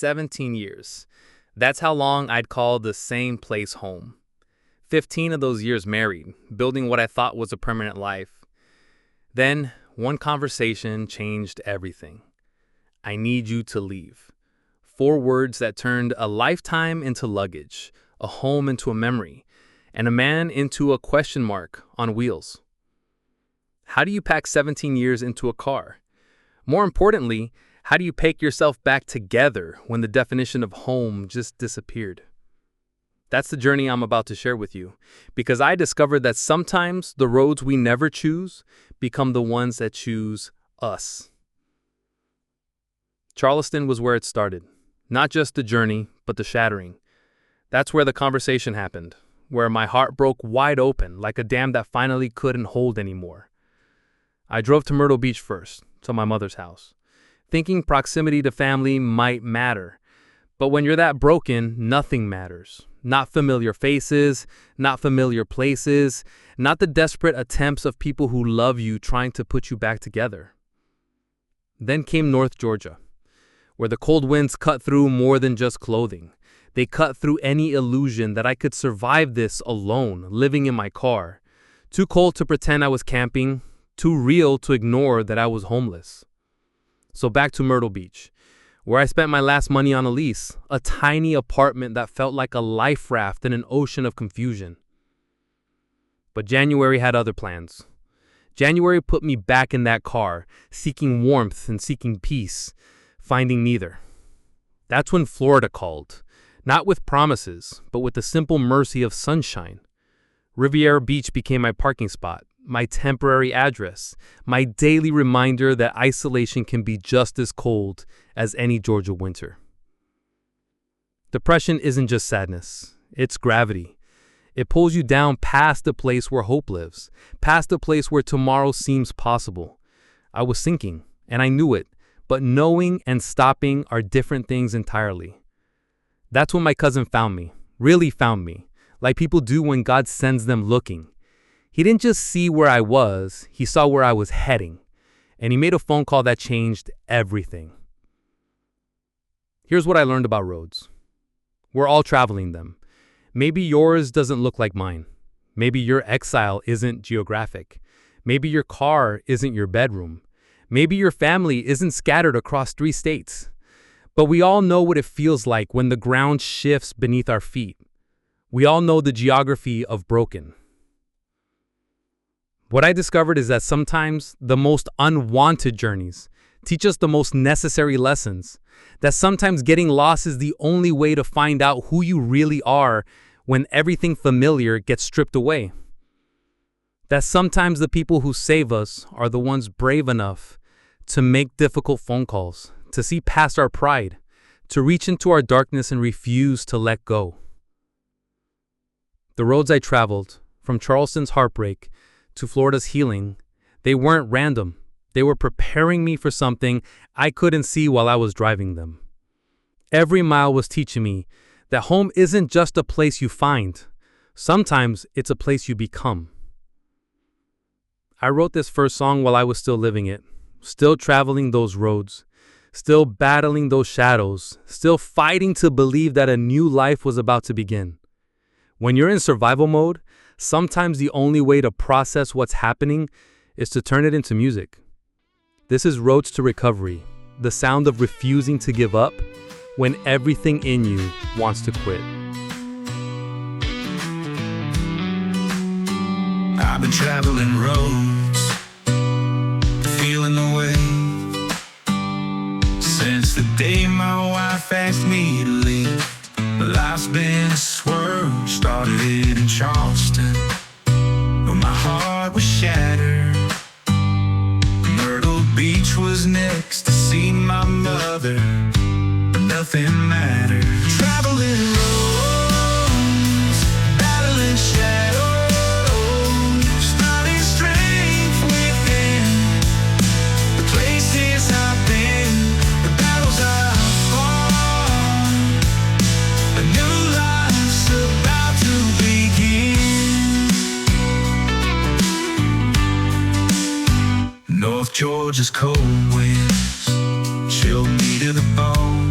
17 years. That's how long I'd call the same place home. 15 of those years married, building what I thought was a permanent life. Then, one conversation changed everything. I need you to leave. 4 words that turned a lifetime into luggage, a home into a memory, and a man into a question mark on wheels. How do you pack 17 years into a car? More importantly, how do you pick yourself back together when the definition of home just disappeared? That's the journey I'm about to share with you, because I discovered that sometimes the roads we never choose become the ones that choose us. Charleston was where it started. Not just the journey, but the shattering. That's where the conversation happened, where my heart broke wide open like a dam that finally couldn't hold anymore. I drove to Myrtle Beach first, to my mother's house, thinking proximity to family might matter. But when you're that broken, nothing matters. Not familiar faces, not familiar places, not the desperate attempts of people who love you trying to put you back together. Then came North Georgia, where the cold winds cut through more than just clothing. They cut through any illusion that I could survive this alone, living in my car. Too cold to pretend I was camping, too real to ignore that I was homeless. So back to Myrtle Beach, where I spent my last money on a lease, a tiny apartment that felt like a life raft in an ocean of confusion. But January had other plans. January put me back in that car, seeking warmth and seeking peace, finding neither. That's when Florida called, not with promises, but with the simple mercy of sunshine. Riviera Beach became my parking spot, my temporary address, my daily reminder that isolation can be just as cold as any Georgia winter. Depression isn't just sadness, it's gravity. It pulls you down past the place where hope lives, past the place where tomorrow seems possible. I was sinking, and I knew it, but knowing and stopping are different things entirely. That's when my cousin found me, really found me, like people do when God sends them looking. He didn't just see where I was, he saw where I was heading, and he made a phone call that changed everything. Here's what I learned about roads. We're all traveling them. Maybe yours doesn't look like mine. Maybe your exile isn't geographic. Maybe your car isn't your bedroom. Maybe your family isn't scattered across 3 states. But we all know what it feels like when the ground shifts beneath our feet. We all know the geography of broken. What I discovered is that sometimes the most unwanted journeys teach us the most necessary lessons. That sometimes getting lost is the only way to find out who you really are when everything familiar gets stripped away. That sometimes the people who save us are the ones brave enough to make difficult phone calls, to see past our pride, to reach into our darkness and refuse to let go. The roads I traveled, from Charleston's heartbreak to Florida's healing, they weren't random. They were preparing me for something I couldn't see while I was driving them. Every mile was teaching me that home isn't just a place you find. Sometimes it's a place you become. I wrote this first song while I was still living it, still traveling those roads, still battling those shadows, still fighting to believe that a new life was about to begin. When you're in survival mode, sometimes the only way to process what's happening is to turn it into music. This is Roads to Recovery, the sound of refusing to give up when everything in you wants to quit. I've been traveling roads, feeling the way, since the day my wife asked me to leave. Life's been a swirl, started in Charleston, but my heart was shattered. Myrtle Beach was next to see my mother, but nothing mattered. Traveling roads, battling shadows, finding strength within the places I've been, the battles I've fought. A new life's about to begin. North Georgia's cold winds chilled me to the bone.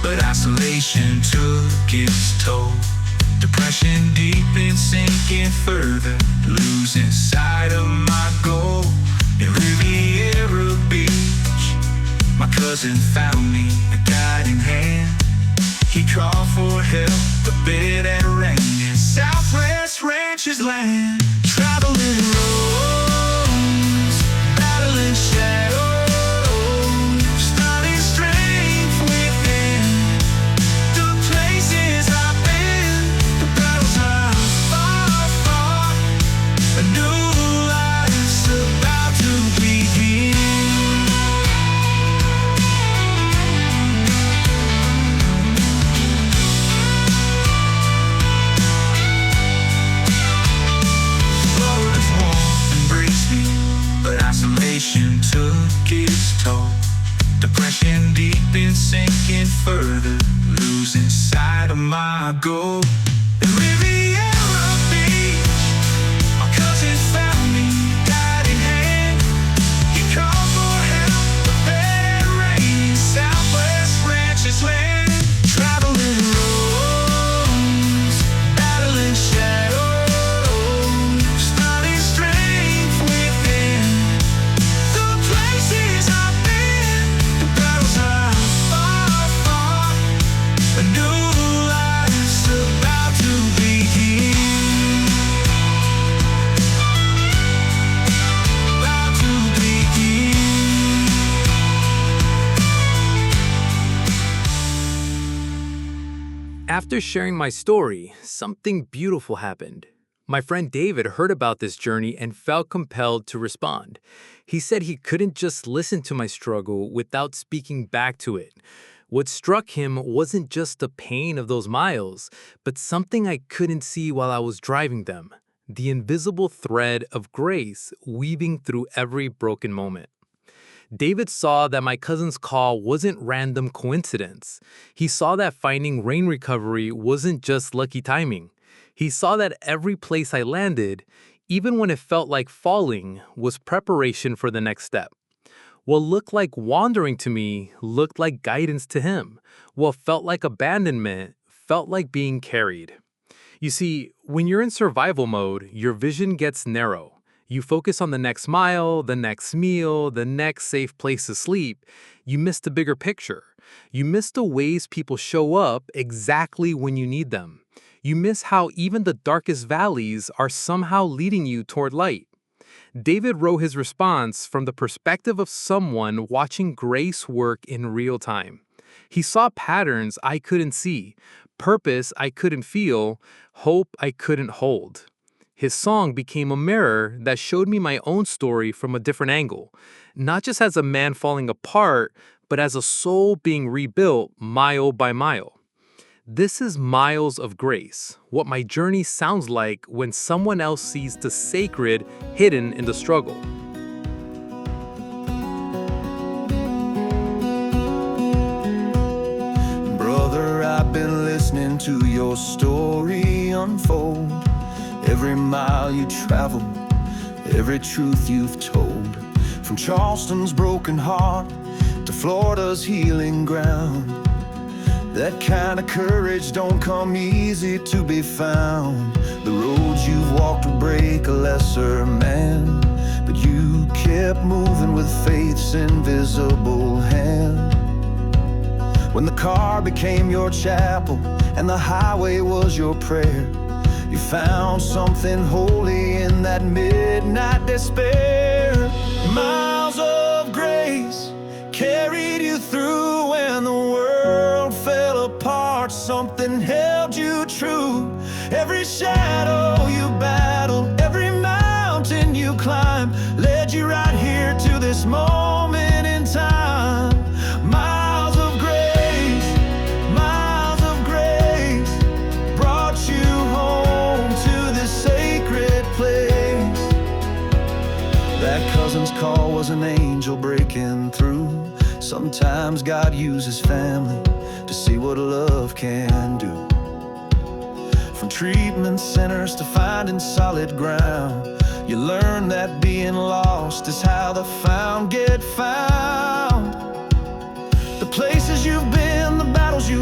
but isolation took its toll. Depression deepened, sinking further, losing sight of my goal. In Riviera Beach, my cousin found me a guiding hand. He called for help, but bid and rain in Southwest Ranchers land. Traveling roads, battling shadows, finding strength within. The places I've been, the battles I've fought, a new life's about to begin. Isolation took its toll. Depression deepened, sinking further, losing sight of my goal. In Riviera Beach, my cousin found me, guiding hand. He called for help, but bad rain, Southwest Ranchers land. Traveling roads, battling shadows, finding strength within. A new life's about to begin. About to begin. After sharing my story, something beautiful happened. My friend David heard about this journey and felt compelled to respond. He said he couldn't just listen to my struggle without speaking back to it. What struck him wasn't just the pain of those miles, but something I couldn't see while I was driving them. The invisible thread of grace weaving through every broken moment. David saw that my cousin's call wasn't random coincidence. He saw that finding rain recovery wasn't just lucky timing. He saw that every place I landed, even when it felt like falling, was preparation for the next step. What looked like wandering to me looked like guidance to him. What felt like abandonment felt like being carried. You see, when you're in survival mode, your vision gets narrow. You focus on the next mile, the next meal, the next safe place to sleep. You miss the bigger picture. You miss the ways people show up exactly when you need them. You miss how even the darkest valleys are somehow leading you toward light. David wrote his response from the perspective of someone watching grace work in real time. He saw patterns I couldn't see, purpose I couldn't feel, hope I couldn't hold. His song became a mirror that showed me my own story from a different angle, not just as a man falling apart, but as a soul being rebuilt mile by mile. This is Miles of Grace, what my journey sounds like when someone else sees the sacred hidden in the struggle. Brother, I've been listening to your story unfold. Every mile you traveled, every truth you've told. From Charleston's broken heart to Florida's healing ground. That kind of courage don't come easy to be found. The roads you've walked will break a lesser man, but you kept moving with faith's invisible hand. When the car became your chapel and the highway was your prayer, you found something holy in that midnight despair. Miles of grace carried you through when the world fell apart. Something held you true. Every shadow you battled, every mountain you climbed, led you right here to this moment in time. Miles of grace brought you home to this sacred place. That cousin's call was an angel breaking through. Sometimes God uses family to see what love can do. From treatment centers to finding solid ground, you learn that being lost is how the found get found. The places you've been, the battles you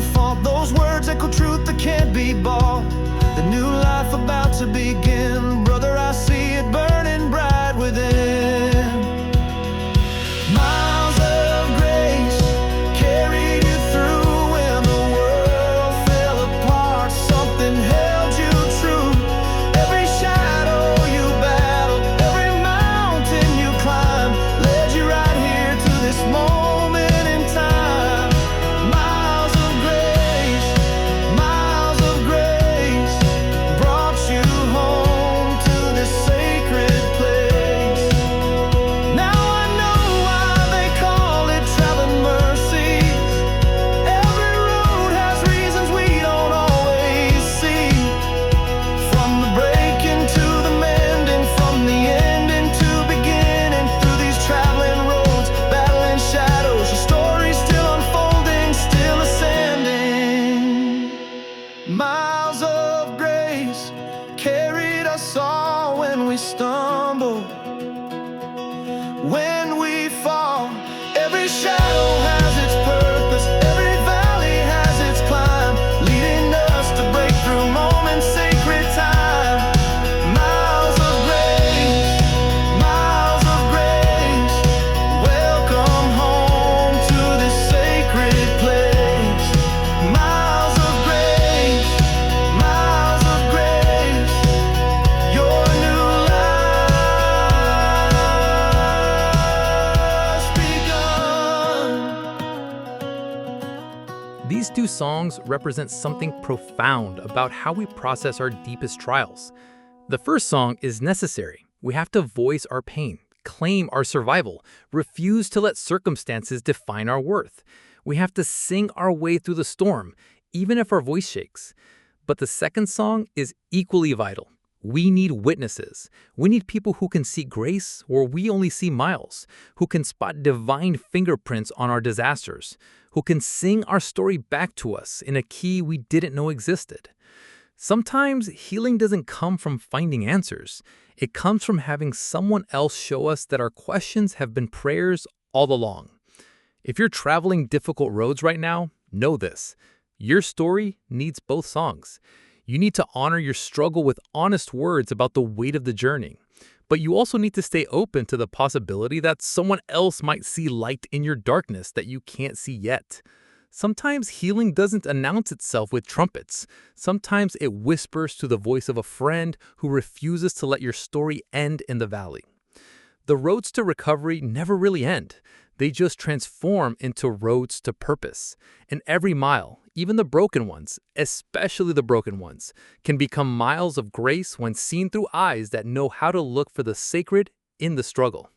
These two songs represent something profound about how we process our deepest trials. The first song is necessary. We have to voice our pain, claim our survival, refuse to let circumstances define our worth. We have to sing our way through the storm, even if our voice shakes. But the second song is equally vital. We need witnesses. We need people who can see grace where we only see miles, who can spot divine fingerprints on our disasters, who can sing our story back to us in a key we didn't know existed. Sometimes healing doesn't come from finding answers. It comes from having someone else show us that our questions have been prayers all along. If you're traveling difficult roads right now, know this. Your story needs both songs. You need to honor your struggle with honest words about the weight of the journey. But you also need to stay open to the possibility that someone else might see light in your darkness that you can't see yet. Sometimes healing doesn't announce itself with trumpets. Sometimes it whispers to the voice of a friend who refuses to let your story end in the valley. The roads to recovery never really end. They just transform into roads to purpose. And every mile, even the broken ones, especially the broken ones, can become miles of grace when seen through eyes that know how to look for the sacred in the struggle.